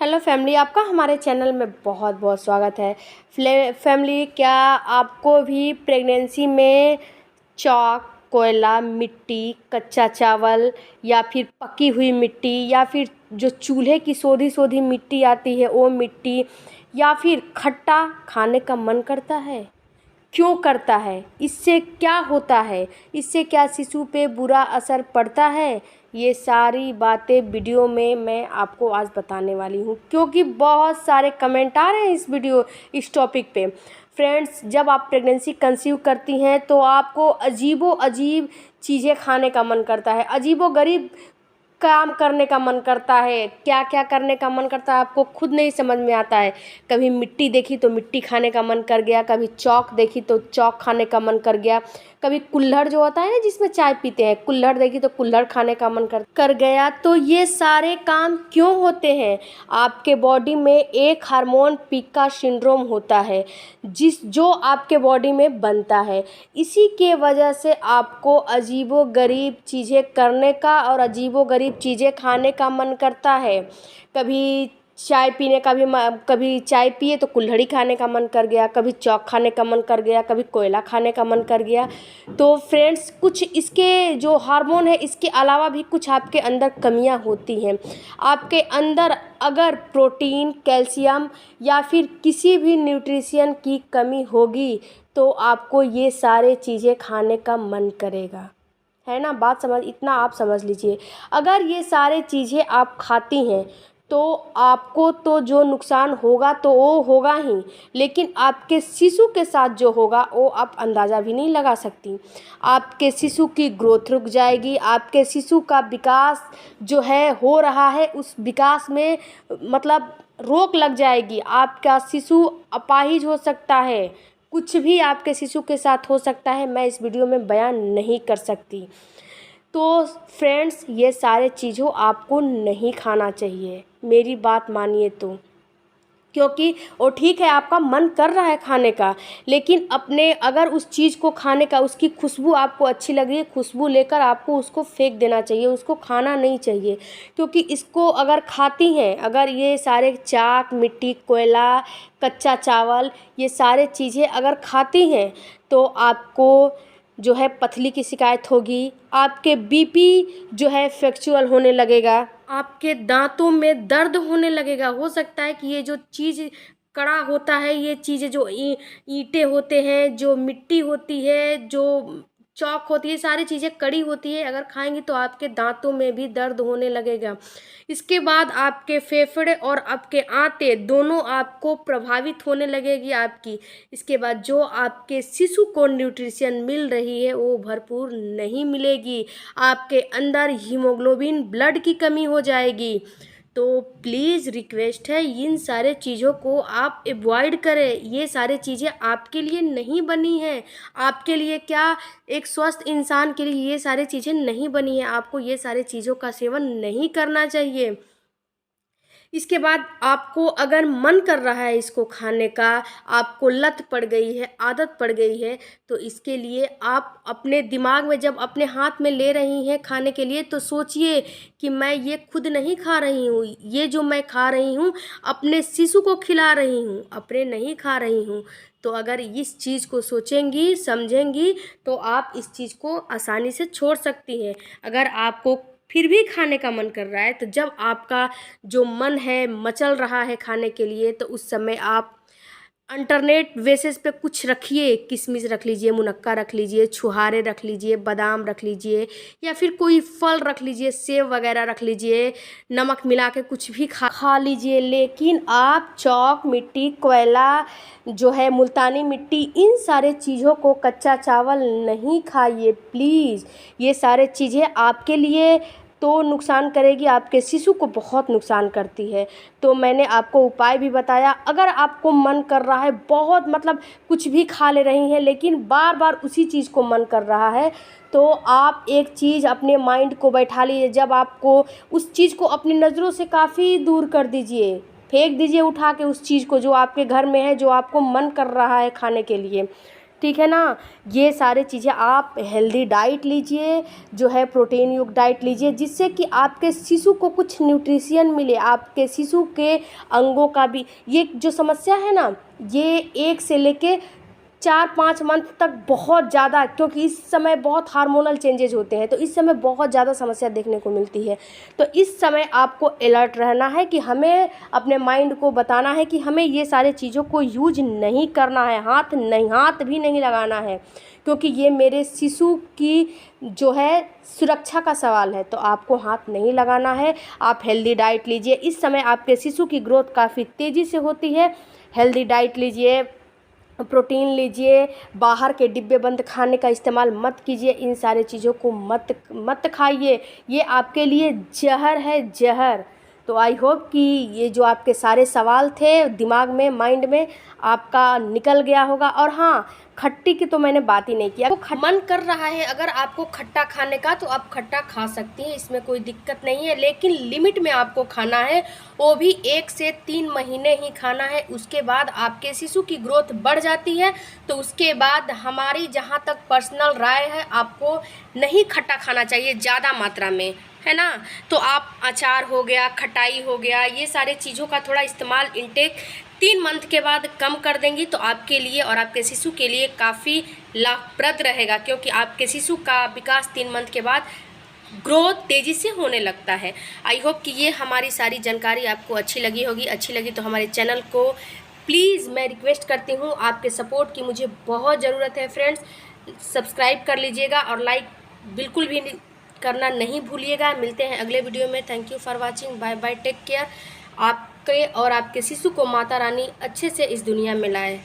Hello family, आपका हमारे channel में बहुत बहुत स्वागत है। फैमिली, क्या आपको भी प्रेगनेंसी में चॉक, कोयला, मिट्टी, कच्चा चावल या फिर पकी हुई मिट्टी या फिर जो चूल्हे की सोधी सोधी मिट्टी आती है वो मिट्टी या फिर खट्टा खाने का मन करता है? क्यों करता है? इससे क्या होता है? इससे क्या शिशु पे बुरा असर पड़ता है? ये सारी बातें वीडियो में मैं आपको आज बताने वाली हूँ, क्योंकि बहुत सारे कमेंट आ रहे हैं इस टॉपिक पे। फ्रेंड्स, जब आप प्रेगनेंसी कंसीव करती हैं तो आपको अजीबो अजीब चीज़ें खाने का मन करता है, अजीबो गरीब काम करने का मन करता है। क्या क्या करने का मन करता है आपको खुद नहीं समझ में आता है। कभी मिट्टी देखी तो मिट्टी खाने का मन कर गया, कभी चौक देखी तो चौक खाने का मन कर गया, कभी कुल्हड़ जो होता है ना जिसमें चाय पीते हैं, कुल्हड़ देखी तो कुल्हड़ खाने का मन कर गया। तो ये सारे काम क्यों होते हैं? आपके बॉडी में एक हार्मोन पिका सिंड्रोम होता है जो आपके बॉडी में बनता है। इसी के वजह से आपको अजीबो गरीब चीज़ें करने का और अजीबो गरीब चीज़ें खाने का मन करता है। कभी चाय पीने का भी कभी चाय पिए तो कुल्हड़ी खाने का मन कर गया, कभी चौक खाने का मन कर गया, कभी कोयला खाने का मन कर गया। तो फ्रेंड्स, कुछ इसके जो हार्मोन है इसके अलावा भी कुछ आपके अंदर कमियां होती हैं। आपके अंदर अगर प्रोटीन, कैल्शियम या फिर किसी भी न्यूट्रिशन की कमी होगी तो आपको ये सारे चीज़ें खाने का मन करेगा, है ना? बात समझ, इतना आप समझ लीजिए। अगर ये सारे चीज़ें आप खाती हैं तो आपको तो जो नुकसान होगा तो वो होगा ही, लेकिन आपके शिशु के साथ जो होगा वो आप अंदाज़ा भी नहीं लगा सकती। आपके शिशु की ग्रोथ रुक जाएगी, आपके शिशु का विकास जो है हो रहा है उस विकास में मतलब रोक लग जाएगी। आपका शिशु अपाहिज हो सकता है, कुछ भी आपके शिशु के साथ हो सकता है, मैं इस वीडियो में बयान नहीं कर सकती। तो फ्रेंड्स, ये सारे चीज़ों आपको नहीं खाना चाहिए, मेरी बात मानिए तो। क्योंकि वो ठीक है, आपका मन कर रहा है खाने का, लेकिन अपने अगर उस चीज़ को खाने का उसकी खुशबू आपको अच्छी लग रही है, खुशबू लेकर आपको उसको फेंक देना चाहिए, उसको खाना नहीं चाहिए। क्योंकि इसको अगर खाती हैं, अगर ये सारे चाक, मिट्टी, कोयला, कच्चा चावल, ये सारे चीज़ें अगर खाती हैं तो आपको जो है पथरी की शिकायत होगी, आपके बीपी जो है फ्लैक्चुअल होने लगेगा, आपके दांतों में दर्द होने लगेगा। हो सकता है कि ये जो चीज़ कड़ा होता है, ये चीज़ें जो ईंटें होते हैं, जो मिट्टी होती है, जो चौक होती है, सारी चीज़ें कड़ी होती है, अगर खाएंगी तो आपके दांतों में भी दर्द होने लगेगा। इसके बाद आपके फेफड़े और आपके आंतें दोनों आपको प्रभावित होने लगेगी आपकी। इसके बाद जो आपके शिशु को न्यूट्रिशन मिल रही है वो भरपूर नहीं मिलेगी, आपके अंदर हीमोग्लोबिन ब्लड की कमी हो जाएगी। तो प्लीज़ रिक्वेस्ट है, इन सारे चीज़ों को आप अवॉइड करें। ये सारी चीज़ें आपके लिए नहीं बनी हैं, आपके लिए क्या, एक स्वस्थ इंसान के लिए ये सारी चीज़ें नहीं बनी हैं। आपको ये सारी चीज़ों का सेवन नहीं करना चाहिए। इसके बाद आपको अगर मन कर रहा है इसको खाने का, आपको लत पड़ गई है, आदत पड़ गई है, तो इसके लिए आप अपने दिमाग में जब अपने हाथ में ले रही हैं खाने के लिए तो सोचिए कि मैं ये खुद नहीं खा रही हूँ, ये जो मैं खा रही हूँ अपने शिशु को खिला रही हूँ, अपने नहीं खा रही हूँ। तो अगर इस चीज़ को सोचेंगी, समझेंगी, तो आप इस चीज़ को आसानी से छोड़ सकती हैं। अगर आपको फिर भी खाने का मन कर रहा है तो जब आपका जो मन है मचल रहा है खाने के लिए, तो उस समय आप अल्टरनेट बेसिस पे कुछ रखिए। किशमिश रख लीजिए, मुनक्का रख लीजिए, छुहारे रख लीजिए, बादाम रख लीजिए, या फिर कोई फल रख लीजिए, सेब वगैरह रख लीजिए, नमक मिला के कुछ भी खा लीजिए। लेकिन आप चौक, मिट्टी, कोयला जो है, मुल्तानी मिट्टी, इन सारे चीज़ों को, कच्चा चावल नहीं खाइए प्लीज़। ये सारे चीज़ें आपके लिए तो नुकसान करेगी, आपके शिशु को बहुत नुकसान करती है। तो मैंने आपको उपाय भी बताया। अगर आपको मन कर रहा है बहुत, मतलब कुछ भी खा ले रही हैं लेकिन बार बार उसी चीज़ को मन कर रहा है, तो आप एक चीज़ अपने माइंड को बैठा लीजिए। जब आपको उस चीज़ को अपनी नज़रों से काफ़ी दूर कर दीजिए, फेंक दीजिए उठा के उस चीज़ को जो आपके घर में है, जो आपको मन कर रहा है खाने के लिए। ठीक है ना। ये सारे चीज़ें आप हेल्दी डाइट लीजिए, जो है प्रोटीन युक्त डाइट लीजिए, जिससे कि आपके शिशु को कुछ न्यूट्रिशन मिले, आपके शिशु के अंगों का भी। ये जो समस्या है ना, ये 1 से लेके 4-5 मंथ तक बहुत ज़्यादा, क्योंकि इस समय बहुत हार्मोनल चेंजेज होते हैं, तो इस समय बहुत ज़्यादा समस्या देखने को मिलती है। तो इस समय आपको अलर्ट रहना है कि हमें अपने माइंड को बताना है कि हमें ये सारे चीज़ों को यूज नहीं करना है, हाथ भी नहीं लगाना है, क्योंकि ये मेरे शिशु की जो है सुरक्षा का सवाल है। तो आपको हाथ नहीं लगाना है। आप हेल्दी डाइट लीजिए। इस समय आपके शिशु की ग्रोथ काफ़ी तेज़ी से होती है। हेल्दी डाइट लीजिए, प्रोटीन लीजिए, बाहर के डिब्बे बंद खाने का इस्तेमाल मत कीजिए, इन सारे चीज़ों को मत खाइए। ये आपके लिए ज़हर है, ज़हर। तो आई होप कि ये जो आपके सारे सवाल थे दिमाग में, माइंड में, आपका निकल गया होगा। और हाँ, खट्टी की तो मैंने बात ही नहीं किया। आपको मन कर रहा है अगर आपको खट्टा खाने का, तो आप खट्टा खा सकती हैं, इसमें कोई दिक्कत नहीं है, लेकिन लिमिट में आपको खाना है। वो भी 1 से 3 महीने ही खाना है। उसके बाद आपके शिशु की ग्रोथ बढ़ जाती है, तो उसके बाद हमारी जहाँ तक पर्सनल राय है, आपको नहीं खट्टा खाना चाहिए ज़्यादा मात्रा में, है ना। तो आप अचार हो गया, खटाई हो गया, ये सारे चीज़ों का थोड़ा इस्तेमाल इंटेक 3 मंथ के बाद कम कर देंगी, तो आपके लिए और आपके शिशु के लिए काफ़ी लाभप्रद रहेगा, क्योंकि आपके शिशु का विकास 3 मंथ के बाद ग्रोथ तेज़ी से होने लगता है। आई होप कि ये हमारी सारी जानकारी आपको अच्छी लगी होगी। अच्छी लगी तो हमारे चैनल को प्लीज़ मैं रिक्वेस्ट करती हूँ, आपके सपोर्ट की मुझे बहुत ज़रूरत है फ्रेंड्स। सब्सक्राइब कर लीजिएगा और लाइक बिल्कुल भी करना नहीं भूलिएगा। मिलते हैं अगले वीडियो में। Thank you for watching. Bye bye, take care. आपके और आपके शिशु को माता रानी अच्छे से इस दुनिया में लाए।